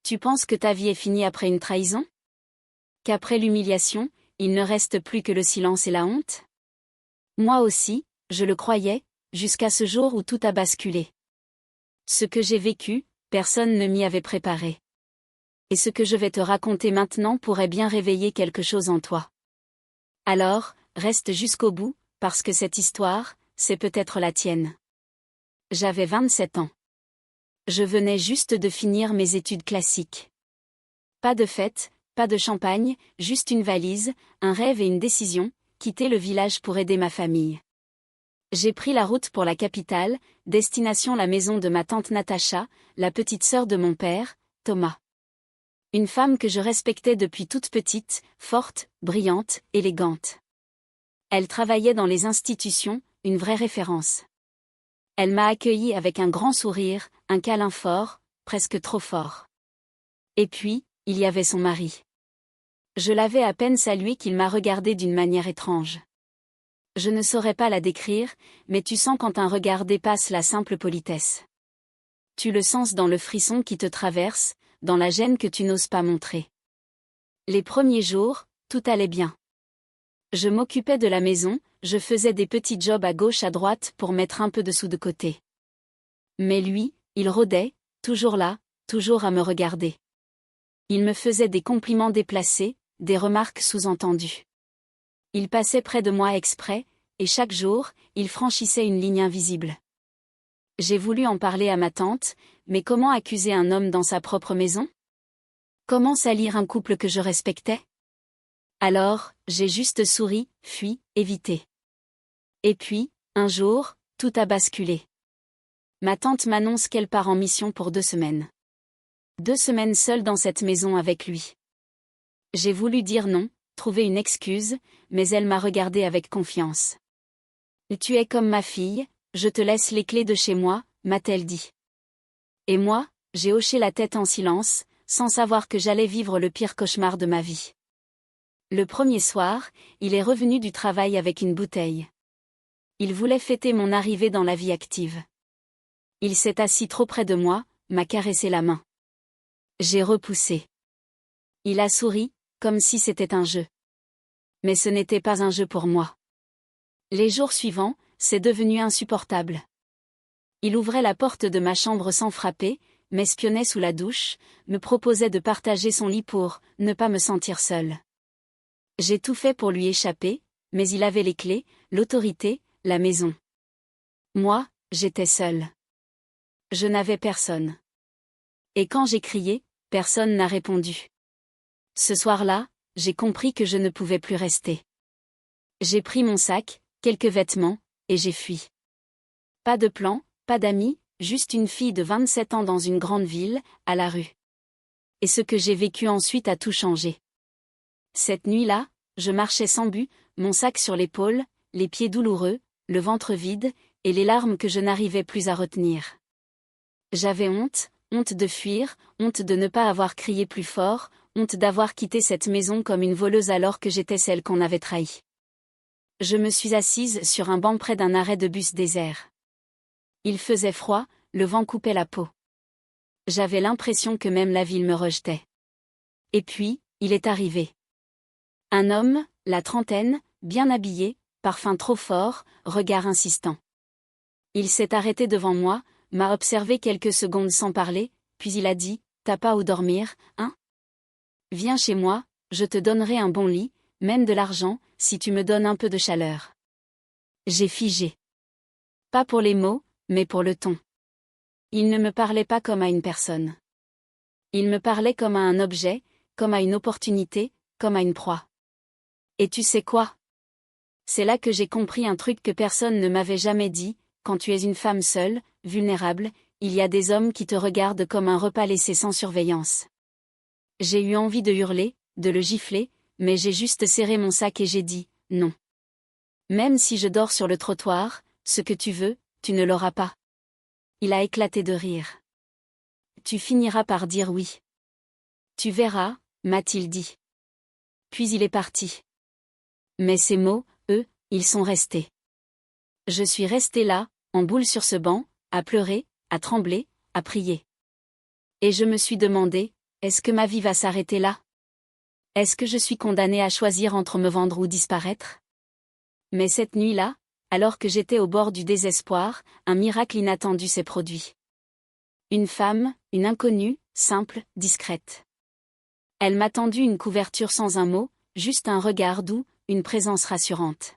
Tu penses que ta vie est finie après une trahison? Qu'après l'humiliation, il ne reste plus que le silence et la honte? Moi aussi, je le croyais, jusqu'à ce jour où tout a basculé. Ce que j'ai vécu, personne ne m'y avait préparé. Et ce que je vais te raconter maintenant pourrait bien réveiller quelque chose en toi. Alors, reste jusqu'au bout, parce que cette histoire, c'est peut-être la tienne. J'avais 27 ans. Je venais juste de finir mes études classiques. Pas de fête, pas de champagne, juste une valise, un rêve et une décision, quitter le village pour aider ma famille. J'ai pris la route pour la capitale, destination la maison de ma tante Natacha, la petite sœur de mon père, Thomas. Une femme que je respectais depuis toute petite, forte, brillante, élégante. Elle travaillait dans les institutions, une vraie référence. Elle m'a accueilli avec un grand sourire, un câlin fort, presque trop fort. Et puis, il y avait son mari. Je l'avais à peine salué qu'il m'a regardé d'une manière étrange. Je ne saurais pas la décrire, mais tu sens quand un regard dépasse la simple politesse. Tu le sens dans le frisson qui te traverse, dans la gêne que tu n'oses pas montrer. Les premiers jours, tout allait bien. Je m'occupais de la maison, je faisais des petits jobs à gauche à droite pour mettre un peu de sous de côté. Mais lui, il rôdait, toujours là, toujours à me regarder. Il me faisait des compliments déplacés, des remarques sous-entendues. Il passait près de moi exprès, et chaque jour, il franchissait une ligne invisible. J'ai voulu en parler à ma tante, mais comment accuser un homme dans sa propre maison? Comment salir un couple que je respectais? Alors, j'ai juste souri, fui, évité. Et puis, un jour, tout a basculé. Ma tante m'annonce qu'elle part en mission pour 2 semaines. 2 semaines seule dans cette maison avec lui. J'ai voulu dire non, trouver une excuse, mais elle m'a regardé avec confiance. Tu es comme ma fille, je te laisse les clés de chez moi, m'a-t-elle dit. Et moi, j'ai hoché la tête en silence, sans savoir que j'allais vivre le pire cauchemar de ma vie. Le premier soir, il est revenu du travail avec une bouteille. Il voulait fêter mon arrivée dans la vie active. Il s'est assis trop près de moi, m'a caressé la main. J'ai repoussé. Il a souri, comme si c'était un jeu. Mais ce n'était pas un jeu pour moi. Les jours suivants, c'est devenu insupportable. Il ouvrait la porte de ma chambre sans frapper, m'espionnait sous la douche, me proposait de partager son lit pour ne pas me sentir seule. J'ai tout fait pour lui échapper, mais il avait les clés, l'autorité, la maison. Moi, j'étais seule. Je n'avais personne. Et quand j'ai crié, personne n'a répondu. Ce soir-là, j'ai compris que je ne pouvais plus rester. J'ai pris mon sac, quelques vêtements, et j'ai fui. Pas de plan, pas d'amis, juste une fille de 27 ans dans une grande ville, à la rue. Et ce que j'ai vécu ensuite a tout changé. Cette nuit-là, je marchais sans but, mon sac sur l'épaule, les pieds douloureux, le ventre vide, et les larmes que je n'arrivais plus à retenir. J'avais honte, honte de fuir, honte de ne pas avoir crié plus fort, honte d'avoir quitté cette maison comme une voleuse alors que j'étais celle qu'on avait trahie. Je me suis assise sur un banc près d'un arrêt de bus désert. Il faisait froid, le vent coupait la peau. J'avais l'impression que même la ville me rejetait. Et puis, il est arrivé. Un homme, la trentaine, bien habillé, parfum trop fort, regard insistant. Il s'est arrêté devant moi, m'a observé quelques secondes sans parler, puis il a dit, « T'as pas où dormir, hein? Viens chez moi, je te donnerai un bon lit, même de l'argent, si tu me donnes un peu de chaleur. » J'ai figé. Pas pour les mots, mais pour le ton. Il ne me parlait pas comme à une personne. Il me parlait comme à un objet, comme à une opportunité, comme à une proie. Et tu sais quoi? C'est là que j'ai compris un truc que personne ne m'avait jamais dit, quand tu es une femme seule, vulnérable, il y a des hommes qui te regardent comme un repas laissé sans surveillance. J'ai eu envie de hurler, de le gifler, mais j'ai juste serré mon sac et j'ai dit, non. Même si je dors sur le trottoir, ce que tu veux, tu ne l'auras pas. Il a éclaté de rire. Tu finiras par dire oui. Tu verras, m'a-t-il dit. Puis il est parti. Mais ces mots, eux, ils sont restés. Je suis restée là, en boule sur ce banc, à pleurer, à trembler, à prier. Et je me suis demandé, Est-ce que ma vie va s'arrêter là? Est-ce que je suis condamnée à choisir entre me vendre ou disparaître? Mais cette nuit-là, alors que j'étais au bord du désespoir, un miracle inattendu s'est produit. Une femme, une inconnue, simple, discrète. Elle m'a tendu une couverture sans un mot, juste un regard doux, une présence rassurante.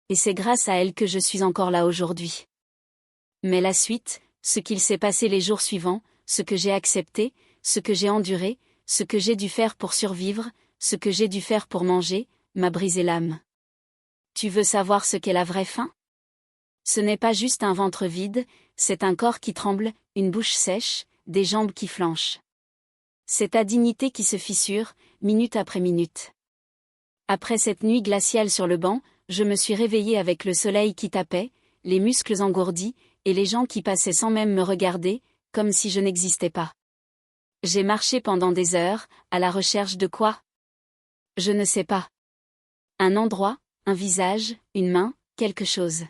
Et c'est grâce à elle que je suis encore là aujourd'hui. Mais la suite, ce qu'il s'est passé les jours suivants, ce que j'ai accepté, ce que j'ai enduré, ce que j'ai dû faire pour survivre, ce que j'ai dû faire pour manger, m'a brisé l'âme. Tu veux savoir ce qu'est la vraie faim? Ce n'est pas juste un ventre vide, c'est un corps qui tremble, une bouche sèche, des jambes qui flanchent. C'est ta dignité qui se fissure, minute après minute. Après cette nuit glaciale sur le banc, je me suis réveillée avec le soleil qui tapait, les muscles engourdis, et les gens qui passaient sans même me regarder, comme si je n'existais pas. J'ai marché pendant des heures, à la recherche de quoi? Je ne sais pas. Un endroit, un visage, une main, quelque chose.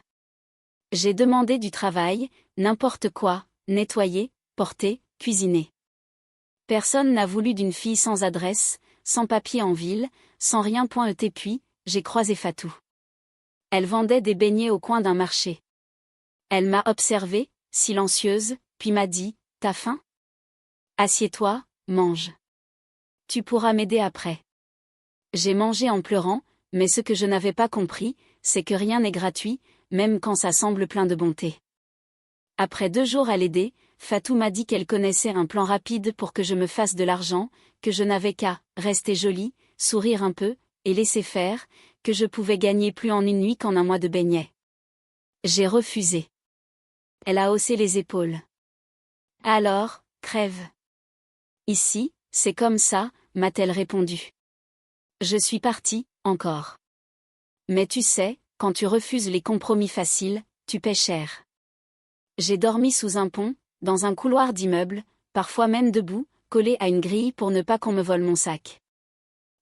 J'ai demandé du travail, n'importe quoi, nettoyer, porter, cuisiner. Personne n'a voulu d'une fille sans adresse, sans papier en ville, sans rien. Et puis, j'ai croisé Fatou. Elle vendait des beignets au coin d'un marché. Elle m'a observée, silencieuse, puis m'a dit, « T'as faim? Assieds-toi, mange. Tu pourras m'aider après. » J'ai mangé en pleurant, mais ce que je n'avais pas compris, c'est que rien n'est gratuit, même quand ça semble plein de bonté. Après 2 jours à l'aider, Fatou m'a dit qu'elle connaissait un plan rapide pour que je me fasse de l'argent, que je n'avais qu'à rester jolie, sourire un peu, et laisser faire, que je pouvais gagner plus en une nuit qu'en un mois de beignets. J'ai refusé. Elle a haussé les épaules. Alors, crève. Ici, c'est comme ça, m'a-t-elle répondu. Je suis partie, encore. Mais tu sais, quand tu refuses les compromis faciles, tu paies cher. J'ai dormi sous un pont, dans un couloir d'immeuble, parfois même debout, collé à une grille pour ne pas qu'on me vole mon sac.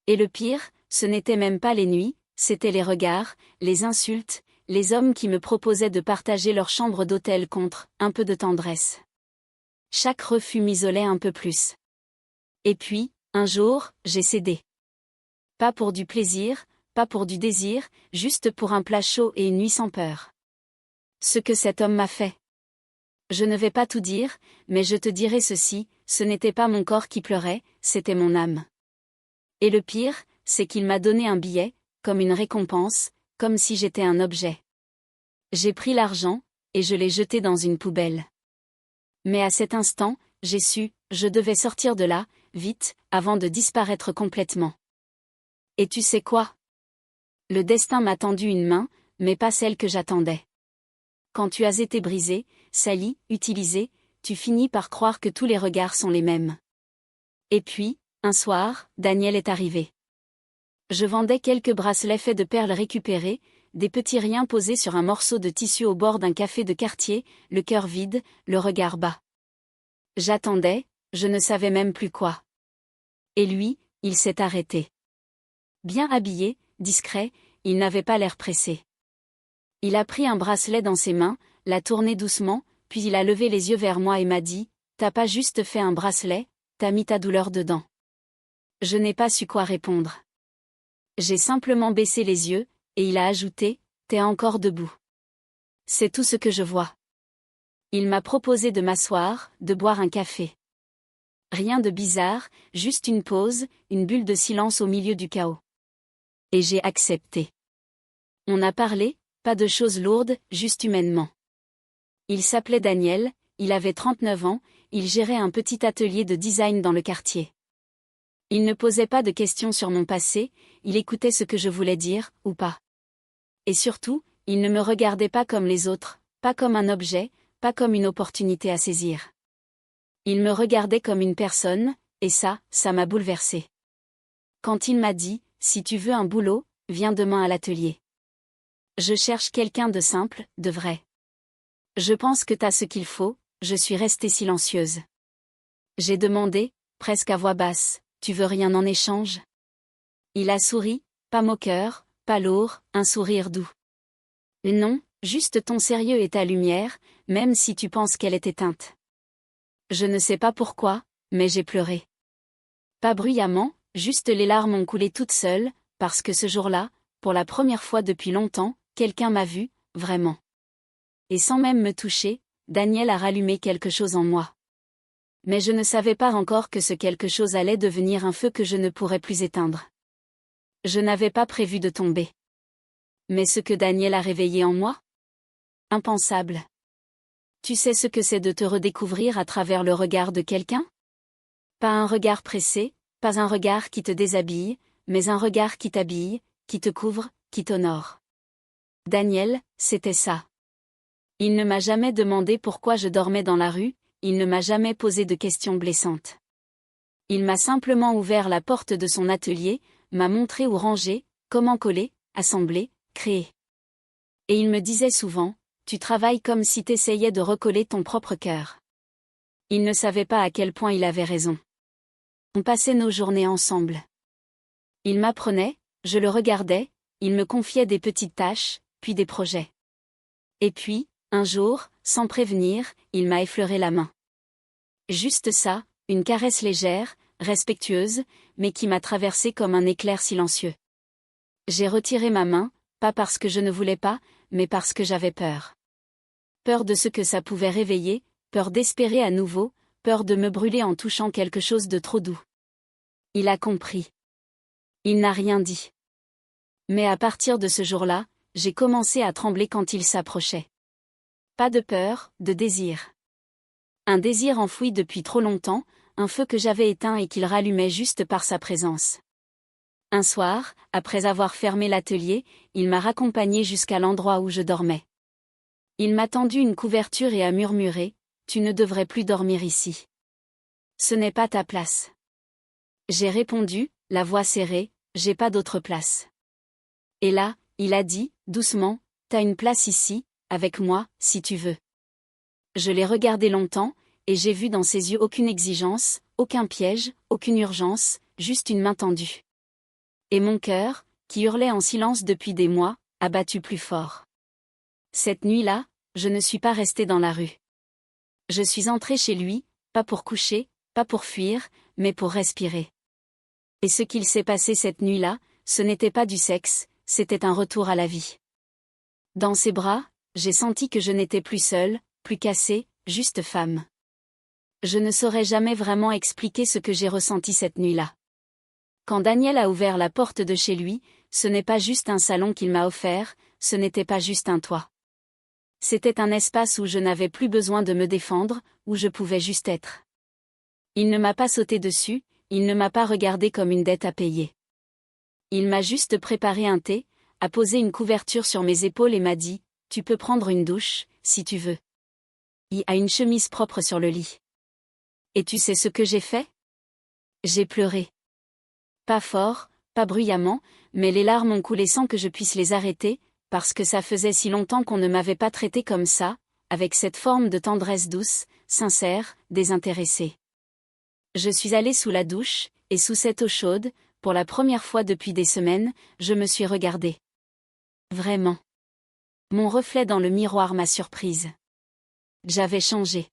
Et le pire, ce n'était même pas les nuits, c'étaient les regards, les insultes, les hommes qui me proposaient de partager leur chambre d'hôtel contre un peu de tendresse. Chaque refus m'isolait un peu plus. Et puis, un jour, j'ai cédé. Pas pour du plaisir, pas pour du désir, juste pour un plat chaud et une nuit sans peur. Ce que cet homme m'a fait. Je ne vais pas tout dire, mais je te dirai ceci, ce n'était pas mon corps qui pleurait, c'était mon âme. Et le pire, c'est qu'il m'a donné un billet, comme une récompense, comme si j'étais un objet. J'ai pris l'argent, et je l'ai jeté dans une poubelle. Mais à cet instant, j'ai su, je devais sortir de là, vite, avant de disparaître complètement. Et tu sais quoi? Le destin m'a tendu une main, mais pas celle que j'attendais. Quand tu as été brisé, sali, utilisé, tu finis par croire que tous les regards sont les mêmes. Et puis, un soir, Daniel est arrivé. Je vendais quelques bracelets faits de perles récupérées, des petits riens posés sur un morceau de tissu au bord d'un café de quartier, le cœur vide, le regard bas. J'attendais, je ne savais même plus quoi. Et lui, il s'est arrêté. Bien habillé, discret, il n'avait pas l'air pressé. Il a pris un bracelet dans ses mains, l'a tourné doucement, puis il a levé les yeux vers moi et m'a dit, « T'as pas juste fait un bracelet, t'as mis ta douleur dedans. » Je n'ai pas su quoi répondre. J'ai simplement baissé les yeux, et il a ajouté, « T'es encore debout. » C'est tout ce que je vois. Il m'a proposé de m'asseoir, de boire un café. Rien de bizarre, juste une pause, une bulle de silence au milieu du chaos. Et j'ai accepté. On a parlé, pas de choses lourdes, juste humainement. Il s'appelait Daniel, il avait 39 ans, il gérait un petit atelier de design dans le quartier. Il ne posait pas de questions sur mon passé, il écoutait ce que je voulais dire, ou pas. Et surtout, il ne me regardait pas comme les autres, pas comme un objet, pas comme une opportunité à saisir. Il me regardait comme une personne, et ça m'a bouleversée. Quand il m'a dit, « Si tu veux un boulot, viens demain à l'atelier. Je cherche quelqu'un de simple, de vrai. Je pense que t'as ce qu'il faut », je suis restée silencieuse. J'ai demandé, presque à voix basse, « Tu veux rien en échange ?» Il a souri, pas moqueur, pas lourd, un sourire doux. « Non, juste ton sérieux et ta lumière, même si tu penses qu'elle est éteinte. » Je ne sais pas pourquoi, mais j'ai pleuré. Pas bruyamment, juste les larmes ont coulé toutes seules, parce que ce jour-là, pour la première fois depuis longtemps, quelqu'un m'a vu, vraiment. Et sans même me toucher, Daniel a rallumé quelque chose en moi. Mais je ne savais pas encore que ce quelque chose allait devenir un feu que je ne pourrais plus éteindre. Je n'avais pas prévu de tomber. Mais ce que Daniel a réveillé en moi? Impensable. Tu sais ce que c'est de te redécouvrir à travers le regard de quelqu'un? Pas un regard pressé, pas un regard qui te déshabille, mais un regard qui t'habille, qui te couvre, qui t'honore. Daniel, c'était ça. Il ne m'a jamais demandé pourquoi je dormais dans la rue, il ne m'a jamais posé de questions blessantes. Il m'a simplement ouvert la porte de son atelier, m'a montré où ranger, comment coller, assembler, créer. Et il me disait souvent, tu travailles comme si t'essayais de recoller ton propre cœur. Il ne savait pas à quel point il avait raison. On passait nos journées ensemble. Il m'apprenait, je le regardais, il me confiait des petites tâches, puis des projets. Et puis, un jour, sans prévenir, il m'a effleuré la main. Juste ça, une caresse légère, respectueuse, mais qui m'a traversé comme un éclair silencieux. J'ai retiré ma main, pas parce que je ne voulais pas, mais parce que j'avais peur. Peur de ce que ça pouvait réveiller, peur d'espérer à nouveau, peur de me brûler en touchant quelque chose de trop doux. Il a compris. Il n'a rien dit. Mais à partir de ce jour-là, j'ai commencé à trembler quand il s'approchait. Pas de peur, de désir. Un désir enfoui depuis trop longtemps, un feu que j'avais éteint et qu'il rallumait juste par sa présence. Un soir, après avoir fermé l'atelier, il m'a raccompagné jusqu'à l'endroit où je dormais. Il m'a tendu une couverture et a murmuré, « Tu ne devrais plus dormir ici. Ce n'est pas ta place. » J'ai répondu, la voix serrée, « J'ai pas d'autre place. » Et là, il a dit, doucement, « T'as une place ici, avec moi, si tu veux. » Je l'ai regardé longtemps, et j'ai vu dans ses yeux aucune exigence, aucun piège, aucune urgence, juste une main tendue. Et mon cœur, qui hurlait en silence depuis des mois, a battu plus fort. Cette nuit-là, je ne suis pas restée dans la rue. Je suis entrée chez lui, pas pour coucher, pas pour fuir, mais pour respirer. Et ce qu'il s'est passé cette nuit-là, ce n'était pas du sexe, c'était un retour à la vie. Dans ses bras, j'ai senti que je n'étais plus seule, plus cassée, juste femme. Je ne saurais jamais vraiment expliquer ce que j'ai ressenti cette nuit-là. Quand Daniel a ouvert la porte de chez lui, ce n'est pas juste un salon qu'il m'a offert, ce n'était pas juste un toit. C'était un espace où je n'avais plus besoin de me défendre, où je pouvais juste être. Il ne m'a pas sauté dessus, il ne m'a pas regardé comme une dette à payer. Il m'a juste préparé un thé, a posé une couverture sur mes épaules et m'a dit, « Tu peux prendre une douche, si tu veux. » Il a une chemise propre sur le lit. Et tu sais ce que j'ai fait? J'ai pleuré. Pas fort, pas bruyamment, mais les larmes ont coulé sans que je puisse les arrêter, parce que ça faisait si longtemps qu'on ne m'avait pas traité comme ça, avec cette forme de tendresse douce, sincère, désintéressée. Je suis allée sous la douche, et sous cette eau chaude, pour la première fois depuis des semaines, je me suis regardée. Vraiment. Mon reflet dans le miroir m'a surprise. J'avais changé.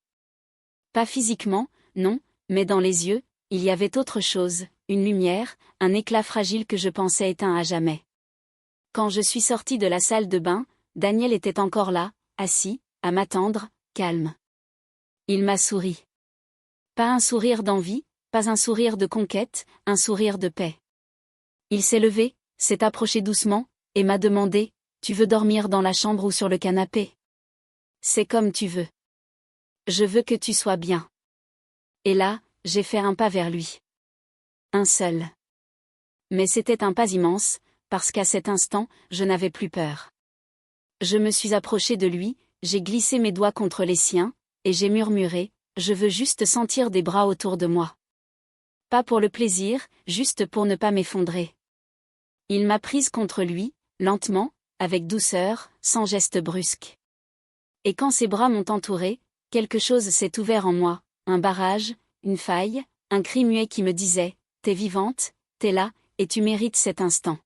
Pas physiquement, non, mais dans les yeux, il y avait autre chose, une lumière, un éclat fragile que je pensais éteint à jamais. Quand je suis sortie de la salle de bain, Daniel était encore là, assis, à m'attendre, calme. Il m'a souri. Pas un sourire d'envie, pas un sourire de conquête, un sourire de paix. Il s'est levé, s'est approché doucement, et m'a demandé, « Tu veux dormir dans la chambre ou sur le canapé? C'est comme tu veux. Je veux que tu sois bien. » Et là, j'ai fait un pas vers lui. Un seul. Mais c'était un pas immense, parce qu'à cet instant, je n'avais plus peur. Je me suis approchée de lui, j'ai glissé mes doigts contre les siens, et j'ai murmuré, « Je veux juste sentir des bras autour de moi. » Pas pour le plaisir, juste pour ne pas m'effondrer. Il m'a prise contre lui, lentement, avec douceur, sans geste brusque. Et quand ses bras m'ont entourée, quelque chose s'est ouvert en moi, un barrage, une faille, un cri muet qui me disait, « T'es vivante, t'es là, et tu mérites cet instant. »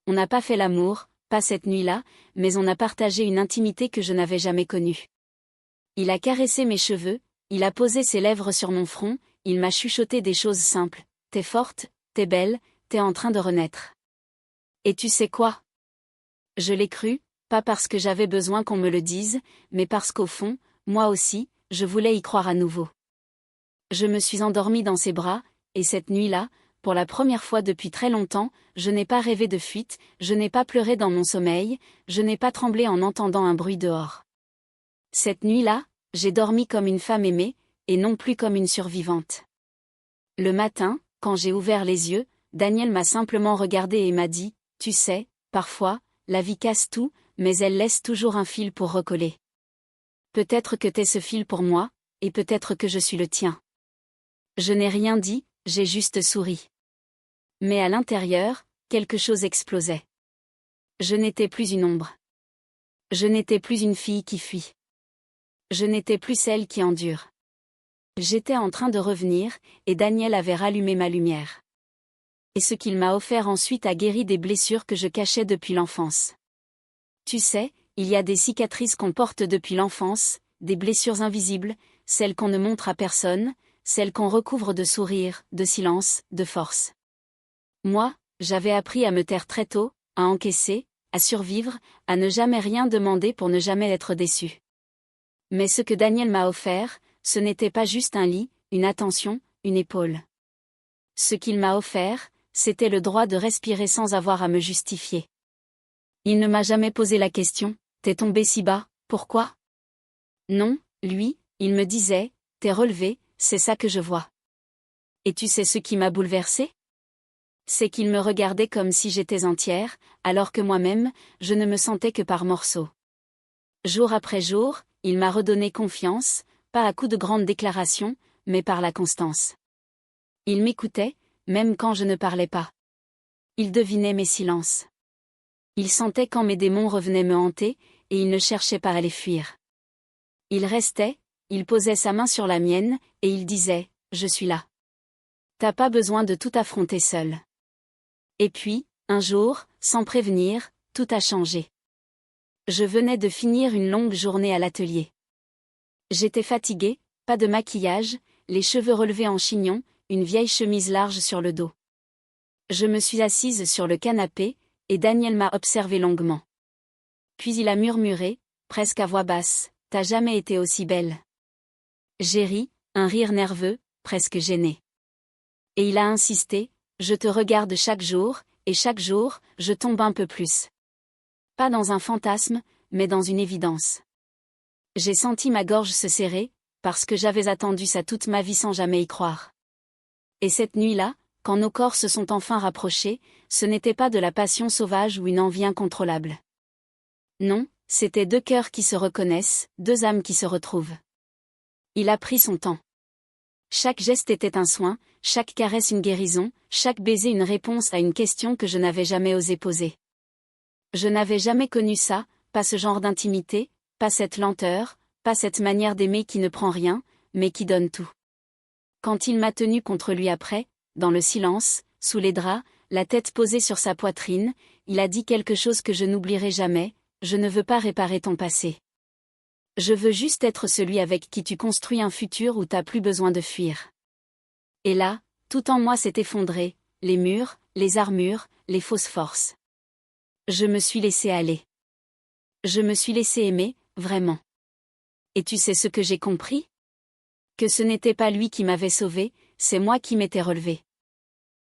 On n'a pas fait l'amour, pas cette nuit-là, mais on a partagé une intimité que je n'avais jamais connue. Il a caressé mes cheveux, il a posé ses lèvres sur mon front, il m'a chuchoté des choses simples, « t'es forte, t'es belle, t'es en train de renaître. Et tu sais quoi? Je l'ai cru, pas parce que j'avais besoin qu'on me le dise, mais parce qu'au fond, moi aussi, je voulais y croire à nouveau. Je me suis endormie dans ses bras, et cette nuit-là, pour la première fois depuis très longtemps, je n'ai pas rêvé de fuite, je n'ai pas pleuré dans mon sommeil, je n'ai pas tremblé en entendant un bruit dehors. Cette nuit-là, j'ai dormi comme une femme aimée, et non plus comme une survivante. Le matin, quand j'ai ouvert les yeux, Daniel m'a simplement regardé et m'a dit, « Tu sais, parfois, la vie casse tout, mais elle laisse toujours un fil pour recoller. Peut-être que t'es ce fil pour moi, et peut-être que je suis le tien. » Je n'ai rien dit, j'ai juste souri. Mais à l'intérieur, quelque chose explosait. Je n'étais plus une ombre. Je n'étais plus une fille qui fuit. Je n'étais plus celle qui endure. J'étais en train de revenir, et Daniel avait rallumé ma lumière. Et ce qu'il m'a offert ensuite a guéri des blessures que je cachais depuis l'enfance. Tu sais, il y a des cicatrices qu'on porte depuis l'enfance, des blessures invisibles, celles qu'on ne montre à personne, celles qu'on recouvre de sourires, de silence, de force. Moi, j'avais appris à me taire très tôt, à encaisser, à survivre, à ne jamais rien demander pour ne jamais être déçu. Mais ce que Daniel m'a offert, ce n'était pas juste un lit, une attention, une épaule. Ce qu'il m'a offert, c'était le droit de respirer sans avoir à me justifier. Il ne m'a jamais posé la question, « T'es tombé si bas, pourquoi ?» Non, lui, il me disait, « T'es relevé, c'est ça que je vois. » Et tu sais ce qui m'a bouleversé? C'est qu'il me regardait comme si j'étais entière, alors que moi-même, je ne me sentais que par morceaux. Jour après jour, il m'a redonné confiance, pas à coups de grandes déclarations, mais par la constance. Il m'écoutait, même quand je ne parlais pas. Il devinait mes silences. Il sentait quand mes démons revenaient me hanter, et il ne cherchait pas à les fuir. Il restait, il posait sa main sur la mienne, et il disait, « Je suis là. T'as pas besoin de tout affronter seul. » Et puis, un jour, sans prévenir, tout a changé. Je venais de finir une longue journée à l'atelier. J'étais fatiguée, pas de maquillage, les cheveux relevés en chignon, une vieille chemise large sur le dos. Je me suis assise sur le canapé, et Daniel m'a observé longuement. Puis il a murmuré, presque à voix basse, « T'as jamais été aussi belle. » J'ai ri, un rire nerveux, presque gêné. Et il a insisté, « Je te regarde chaque jour, et chaque jour, je tombe un peu plus. » Pas dans un fantasme, mais dans une évidence. J'ai senti ma gorge se serrer, parce que j'avais attendu ça toute ma vie sans jamais y croire. Et cette nuit-là, quand nos corps se sont enfin rapprochés, ce n'était pas de la passion sauvage ou une envie incontrôlable. Non, c'était deux cœurs qui se reconnaissent, deux âmes qui se retrouvent. Il a pris son temps. Chaque geste était un soin, chaque caresse une guérison, chaque baiser une réponse à une question que je n'avais jamais osé poser. Je n'avais jamais connu ça, pas ce genre d'intimité, pas cette lenteur, pas cette manière d'aimer qui ne prend rien, mais qui donne tout. Quand il m'a tenu contre lui après, dans le silence, sous les draps, la tête posée sur sa poitrine, il a dit quelque chose que je n'oublierai jamais, « Je ne veux pas réparer ton passé. Je veux juste être celui avec qui tu construis un futur où t'as plus besoin de fuir. » Et là, tout en moi s'est effondré, les murs, les armures, les fausses forces. Je me suis laissé aller. Je me suis laissé aimer, vraiment. Et tu sais ce que j'ai compris? Que ce n'était pas lui qui m'avait sauvé, c'est moi qui m'étais relevé.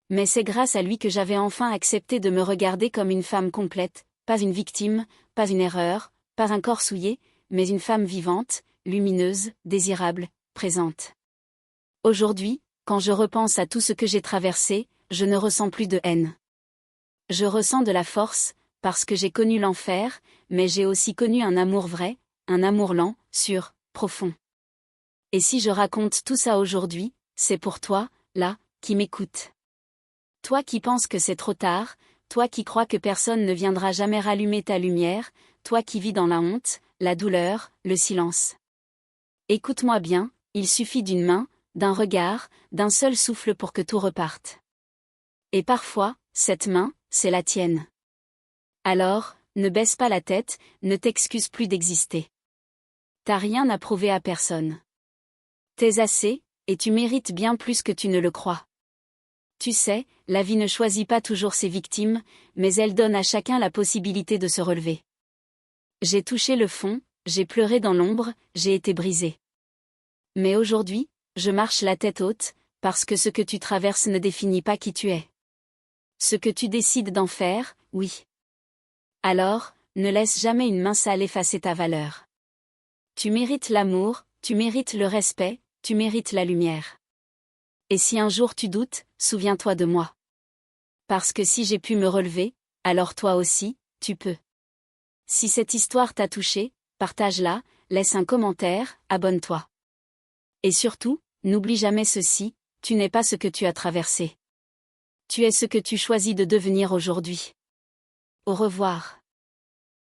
Mais c'est grâce à lui que j'avais enfin accepté de me regarder comme une femme complète, pas une victime, pas une erreur, pas un corps souillé, mais une femme vivante, lumineuse, désirable, présente. Aujourd'hui, quand je repense à tout ce que j'ai traversé, je ne ressens plus de haine. Je ressens de la force, parce que j'ai connu l'enfer, mais j'ai aussi connu un amour vrai, un amour lent, sûr, profond. Et si je raconte tout ça aujourd'hui, c'est pour toi, là, qui m'écoute. Toi qui penses que c'est trop tard, toi qui crois que personne ne viendra jamais rallumer ta lumière, toi qui vis dans la honte, la douleur, le silence. Écoute-moi bien, il suffit d'une main, d'un regard, d'un seul souffle pour que tout reparte. Et parfois, cette main, c'est la tienne. Alors, ne baisse pas la tête, ne t'excuse plus d'exister. T'as rien à prouver à personne. T'es assez, et tu mérites bien plus que tu ne le crois. Tu sais, la vie ne choisit pas toujours ses victimes, mais elle donne à chacun la possibilité de se relever. J'ai touché le fond, j'ai pleuré dans l'ombre, j'ai été brisé. Mais aujourd'hui, je marche la tête haute, parce que ce que tu traverses ne définit pas qui tu es. Ce que tu décides d'en faire, oui. Alors, ne laisse jamais une main sale effacer ta valeur. Tu mérites l'amour, tu mérites le respect, tu mérites la lumière. Et si un jour tu doutes, souviens-toi de moi. Parce que si j'ai pu me relever, alors toi aussi, tu peux. Si cette histoire t'a touché, partage-la, laisse un commentaire, abonne-toi. Et surtout, n'oublie jamais ceci, tu n'es pas ce que tu as traversé. Tu es ce que tu choisis de devenir aujourd'hui. Au revoir.